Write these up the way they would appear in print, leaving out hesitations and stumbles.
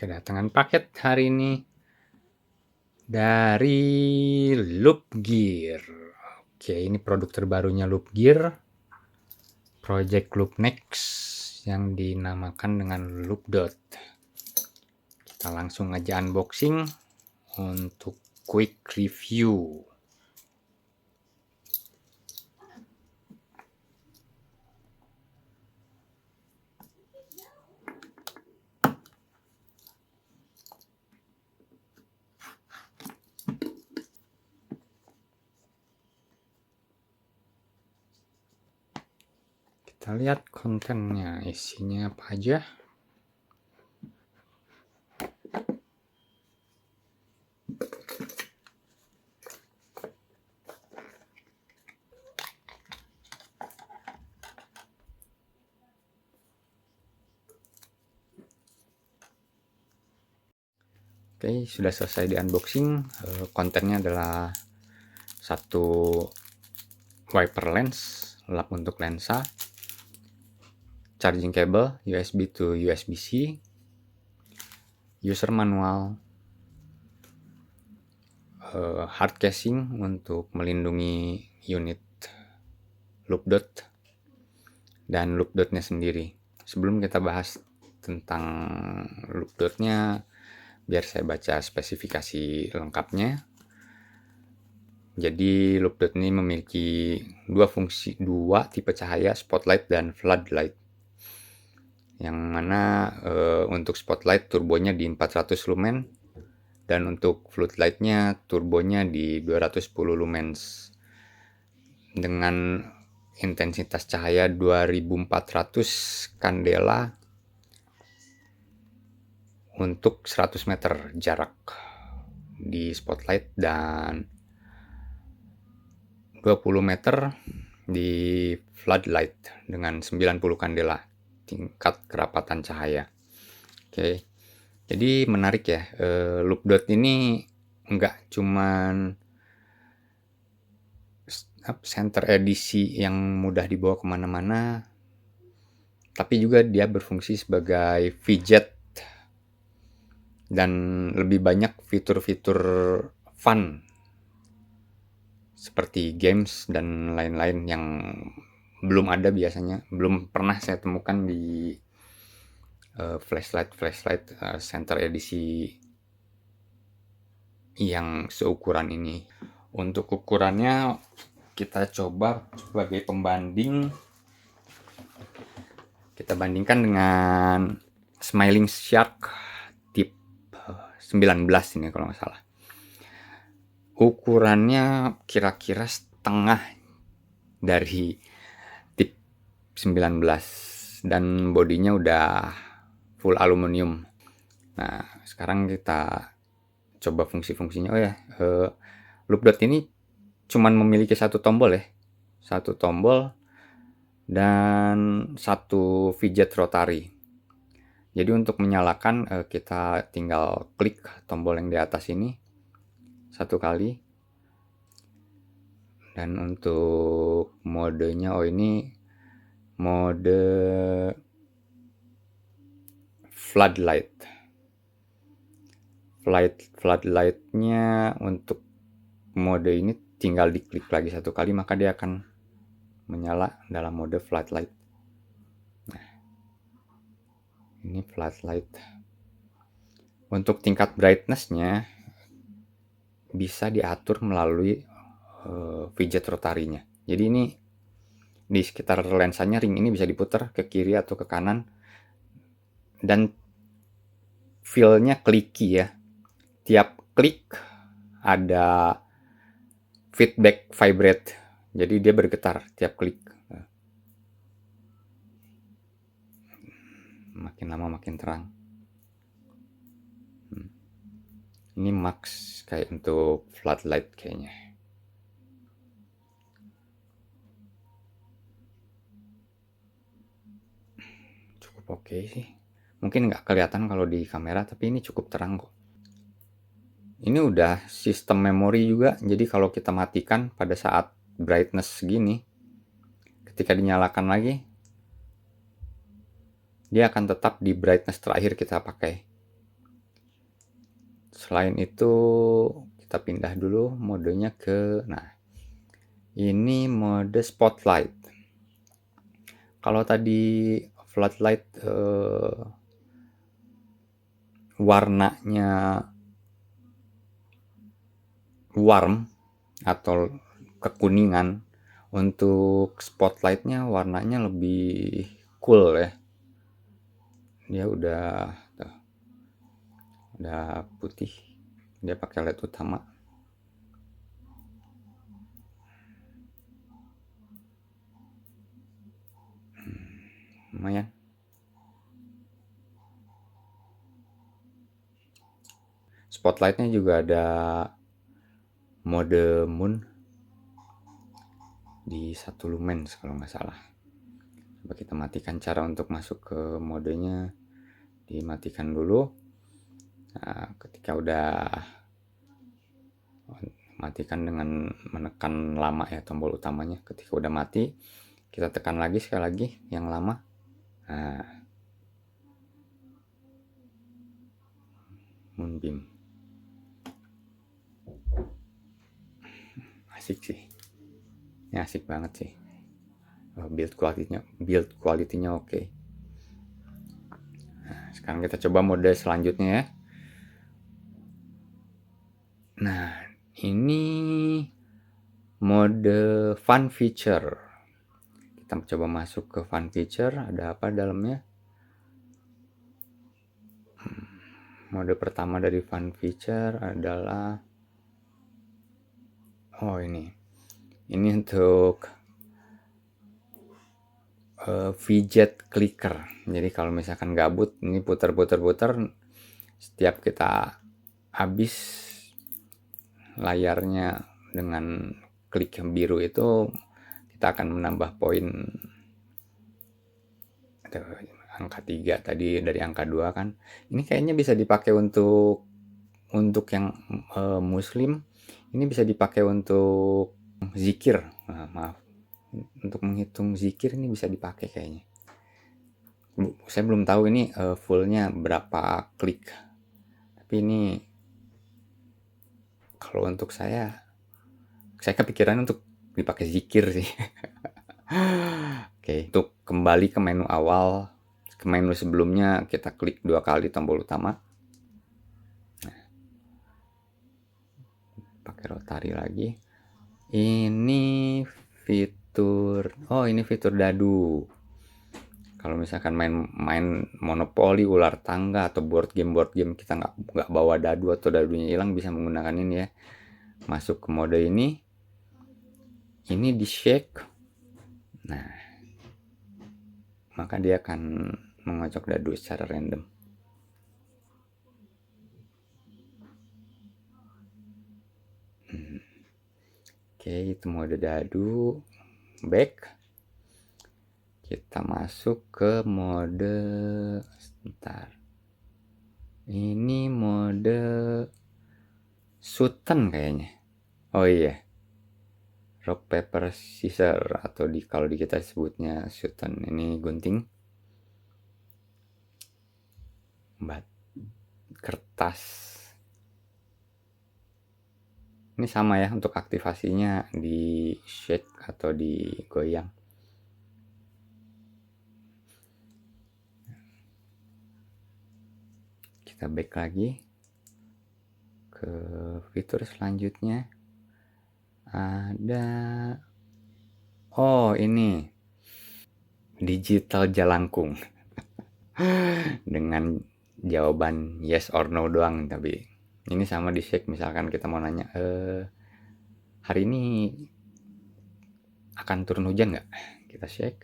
Kedatangan paket hari ini dari Loop Gear. Oke, ini produk terbarunya Loop Gear, Project Loop Next yang dinamakan dengan Loop Dot. Kita langsung aja unboxing untuk quick review. Kita lihat kontennya, isinya apa aja. Oke, sudah selesai di unboxing. Kontennya adalah satu wiper lens, lap untuk lensa, charging cable USB to USB-C, user manual, hard casing untuk melindungi unit loop dot, dan loop dotnya sendiri. Sebelum kita bahas tentang loop dotnya, biar saya baca spesifikasi lengkapnya. Jadi loop dot ini memiliki dua tipe cahaya, spotlight dan floodlight. Yang mana untuk spotlight turbonya di 400 lumen dan untuk floodlightnya turbonya di 210 lumens dengan intensitas cahaya 2400 candela untuk 100 meter jarak di spotlight dan 20 meter di floodlight dengan 90 candela tingkat kerapatan cahaya. Oke, jadi menarik ya, loop dot ini enggak cuman center edisi yang mudah dibawa kemana-mana, tapi juga dia berfungsi sebagai widget dan lebih banyak fitur-fitur fun seperti games dan lain-lain yang belum ada biasanya, belum pernah saya temukan di flashlight center edisi yang seukuran ini. Untuk ukurannya kita coba sebagai pembanding, kita bandingkan dengan Smiling Shark tip 19 ini kalau nggak salah. Ukurannya kira-kira setengah dari tip 19 dan bodinya udah full aluminium. Nah, sekarang kita coba fungsi-fungsinya. Loop dot ini cuman memiliki satu tombol ya. Satu tombol dan satu fidget rotary. Jadi untuk menyalakan kita tinggal klik tombol yang di atas ini satu kali. Dan untuk modenya, ini mode floodlight. Floodlightnya untuk mode ini tinggal diklik lagi satu kali maka dia akan menyala dalam mode floodlight. Nah, ini floodlight. Untuk tingkat brightness-nya bisa diatur melalui fidget rotarinya. Jadi ini di sekitar lensanya ring ini bisa diputar ke kiri atau ke kanan dan feel-nya clicky ya. Tiap klik ada feedback vibrate. Jadi dia bergetar tiap klik. Makin lama makin terang. Ini max kayak untuk floodlight kayaknya. Cukup oke sih. Mungkin nggak kelihatan kalau di kamera, tapi ini cukup terang kok. Ini udah sistem memori juga, jadi kalau kita matikan pada saat brightness segini, ketika dinyalakan lagi, dia akan tetap di brightness terakhir kita pakai. Selain itu kita pindah dulu modenya ke, nah ini mode spotlight. Kalau tadi floodlight warnanya warm atau kekuningan, untuk spotlightnya warnanya lebih cool ya. Dia udah putih, dia pakai LED utama. Lumayan. Spotlightnya juga ada mode moon di 1 lumens kalau nggak salah. Coba kita matikan. Cara untuk masuk ke modenya dimatikan dulu. Nah, ketika udah matikan dengan menekan lama ya tombol utamanya. Ketika udah mati, kita tekan lagi sekali lagi yang lama. Nah, moonbeam. Asik sih. Ini asik banget sih. Build quality-nya oke. Nah, sekarang kita coba mode selanjutnya ya. Nah, ini mode fun feature. Kita coba masuk ke fun feature, ada apa dalamnya? Mode pertama dari fun feature adalah, oh ini untuk fidget clicker. Jadi kalau misalkan gabut, ini putar-putar-putar, setiap kita habis layarnya dengan klik biru itu, kita akan menambah poin. Angka 3 tadi dari angka 2 kan. Ini kayaknya bisa dipakai untuk yang muslim. Ini bisa dipakai untuk zikir. Nah, maaf. Untuk menghitung zikir ini bisa dipakai kayaknya. Saya belum tahu ini fullnya berapa klik. Tapi ini kalau untuk saya kepikiran untuk dipakai zikir sih. Oke, untuk kembali ke menu awal, ke menu sebelumnya kita klik 2 kali tombol utama. Pakai rotari lagi. Ini ini fitur dadu. Kalau misalkan main monopoli, ular tangga, atau board game kita nggak bawa dadu atau dadunya hilang, bisa menggunakan ini ya. Masuk ke mode ini di shake. Nah, maka dia akan mengocok dadu secara random. Oke, itu mode dadu. Back. Kita masuk ke mode, sebentar. Ini mode Shooten kayaknya. Oh iya. Rock paper scissor, atau kalau di kita sebutnya Shooten. Ini gunting. Kertas. Ini sama ya, untuk aktivasinya di shake atau digoyang. Kita back lagi ke fitur selanjutnya. Ada, oh ini digital jalangkung. Dengan jawaban yes or no doang. Tapi ini sama di shake, misalkan kita mau nanya, hari ini akan turun hujan nggak? Kita shake.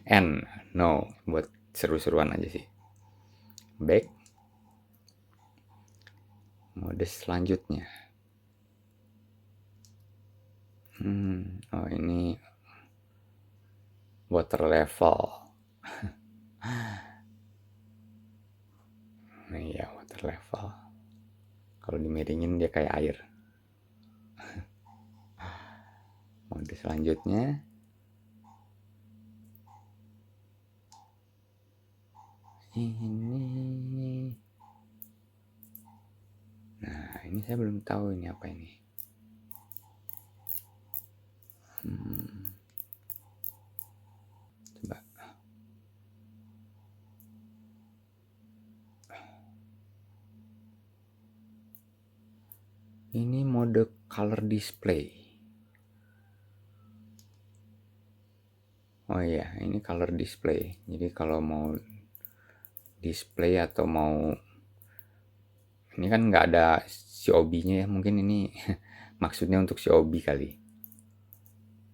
And no, buat seru-seruan aja sih. Back. Mode selanjutnya. Oh ini water level. Nah ya, water level. Kalau dimiringin dia kayak air. Mode selanjutnya Ini, nah ini saya belum tahu ini apa ini. Coba. Ini mode color display. Oh iya, ini color display. Jadi kalau mau display atau mau, ini kan nggak ada COB-nya ya, mungkin ini maksudnya untuk COB kali.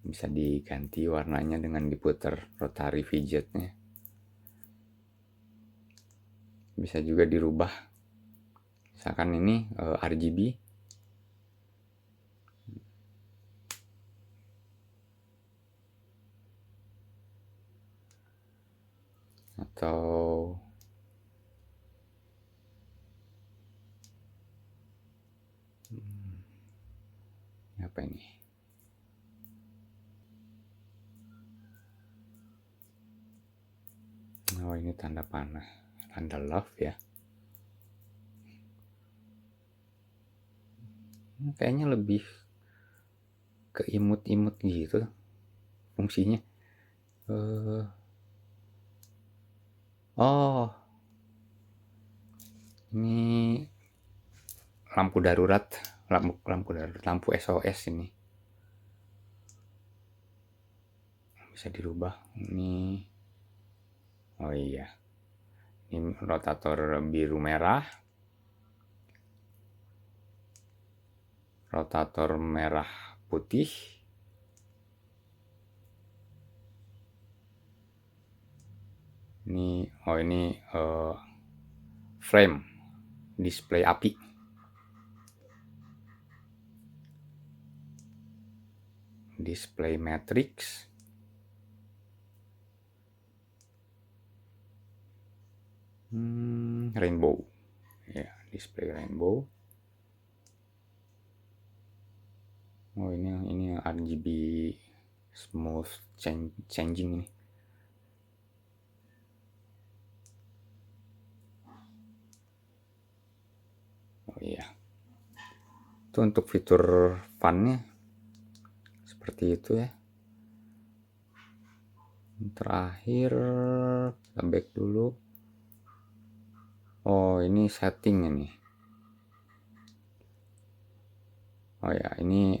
Bisa diganti warnanya dengan diputar rotary fidgetnya. Bisa juga dirubah. Misalkan ini RGB. Atau apa ini? Oh ini tanda panah, tanda love ya. Kayaknya lebih ke imut-imut gitu fungsinya. Oh, ini lampu darurat, lampu darurat, lampu SOS ini. Bisa dirubah. Ini, oh iya, ini rotator biru merah, rotator merah putih, ini, oh ini frame display api. Display matrix. Rainbow. Ya, display rainbow. Oh ini RGB smooth changing ini. Oh iya. Itu untuk fitur funnya seperti itu ya. Terakhir kita back dulu. Oh ini setting ini. Oh ya ini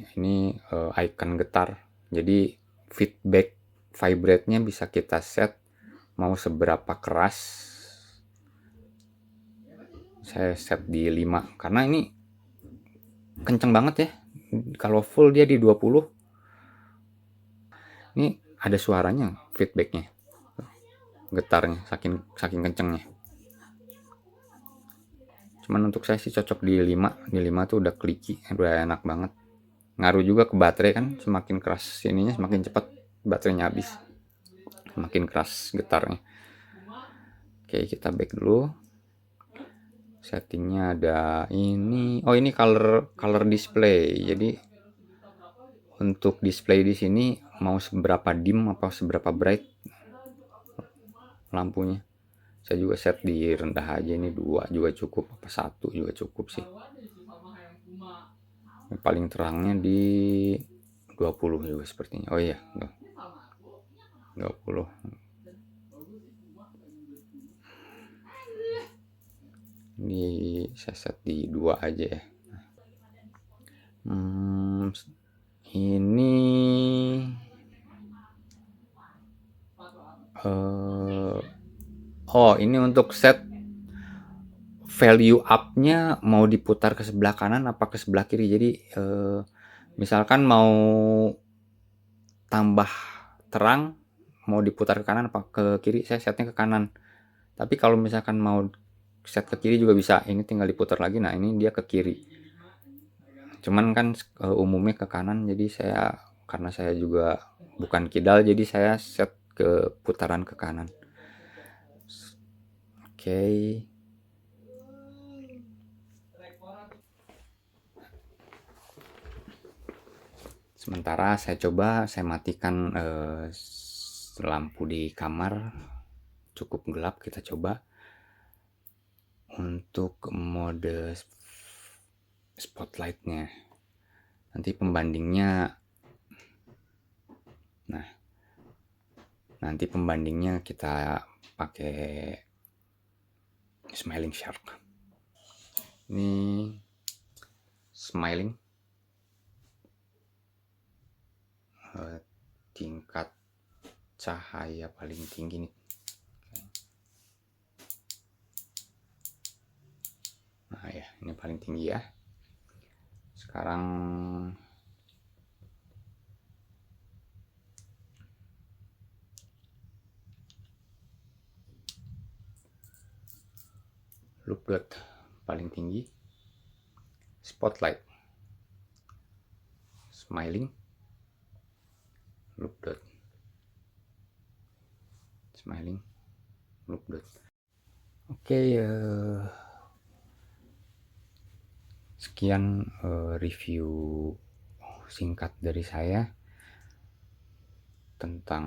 icon getar. Jadi feedback vibrate-nya bisa kita set mau seberapa keras. Saya set di 5 karena ini kenceng banget ya. Kalau full dia di 20. Ini ada suaranya feedbacknya, getarnya saking kencengnya. Cuman untuk saya sih cocok di 5. Di 5 tuh udah kliki, udah enak banget. Ngaruh juga ke baterai kan, semakin keras ininya semakin cepat baterainya habis. Semakin keras getarnya. Oke, kita back dulu. Settingnya ada ini. Oh, ini color display. Jadi untuk display di sini mau seberapa dim apa seberapa bright lampunya. Saya juga set di rendah aja, ini 2 juga cukup, apa 1 juga cukup sih. Yang paling terangnya di 20 juga sepertinya. Oh iya, 20. Ini saya set di 2 aja ya. Ini oh ini untuk set value up-nya mau diputar ke sebelah kanan apa ke sebelah kiri. Jadi misalkan mau tambah terang mau diputar ke kanan apa ke kiri, saya setnya ke kanan. Tapi kalau misalkan mau set ke kiri juga bisa, ini tinggal diputar lagi. Nah ini dia ke kiri, cuman kan umumnya ke kanan, jadi saya karena saya juga bukan kidal jadi saya set ke putaran ke kanan. Oke. Sementara saya matikan lampu di kamar, cukup gelap, kita coba. untuk mode spotlightnya. Nanti pembandingnya, kita pakai smiling shark. Ini smiling, tingkat cahaya paling tinggi nih. Nah ya, ini paling tinggi ya. Sekarang loop dot paling tinggi, spotlight, smiling, loop dot, smiling, loop dot. Oke, sekian review singkat dari saya tentang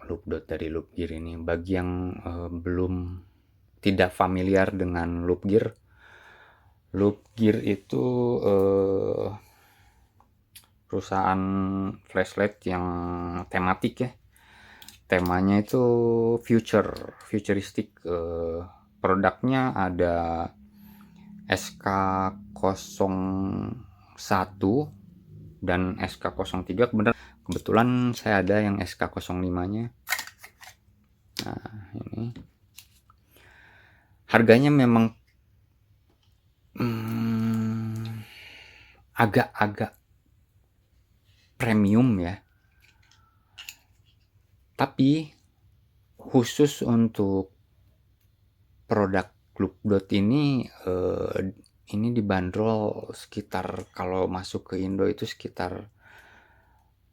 loop dot dari loop gear ini. Bagi yang belum tidak familiar dengan loop gear itu perusahaan flashlight yang tematik ya. Temanya itu futuristik. Produknya ada SK01 dan SK03. Kebetulan saya ada yang SK05-nya. Nah, ini harganya memang agak-agak premium ya. Tapi khusus untuk produk loop dot ini dibanderol sekitar, kalau masuk ke Indo itu sekitar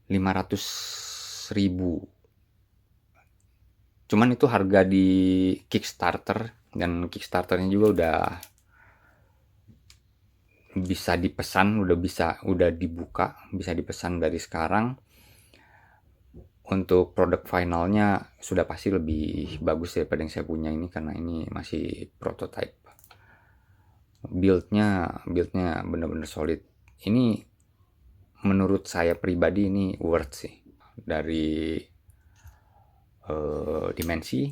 500.000. Cuman itu harga di Kickstarter, dan Kickstarternya juga udah bisa dipesan, udah dibuka, bisa dipesan dari sekarang. Untuk produk finalnya sudah pasti lebih bagus daripada yang saya punya ini, karena ini masih prototype. Buildnya bener-bener solid. Ini menurut saya pribadi ini worth sih. Dari dimensi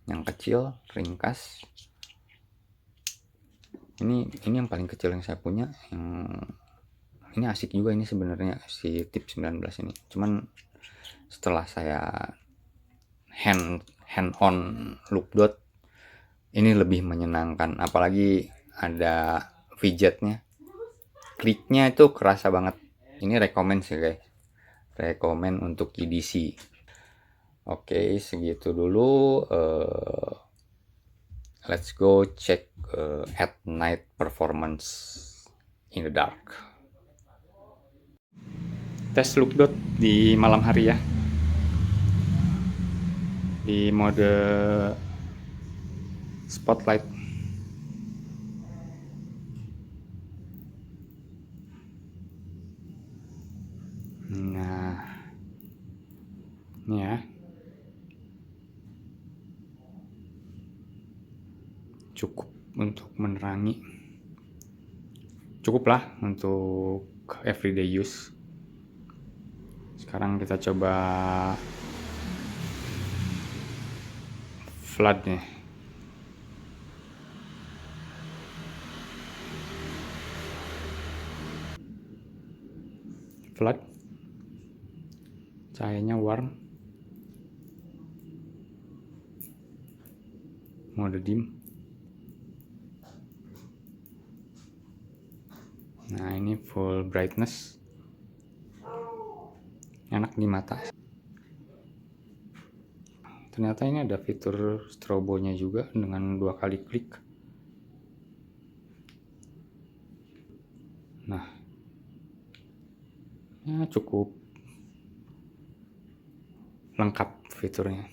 yang kecil, ringkas. Ini yang paling kecil yang saya punya. Ini asik juga ini sebenarnya, si tip 19 ini. Cuman setelah saya hand on loop dot, ini lebih menyenangkan, apalagi ada fidgetnya, kliknya itu kerasa banget. Ini rekomen sih guys, rekomen untuk EDC. Oke, segitu dulu. Let's go check at night performance in the dark. Tes loop dot di malam hari ya, di mode spotlight. Nah, ini ya, cukup untuk menerangi, cukuplah untuk everyday use. Sekarang kita coba flood nih. Flood, cahayanya warm, mode dim. Nah, ini full brightness, enak di mata. Ternyata ini ada fitur strobonya juga dengan 2 kali klik. Nah, ya cukup lengkap fiturnya.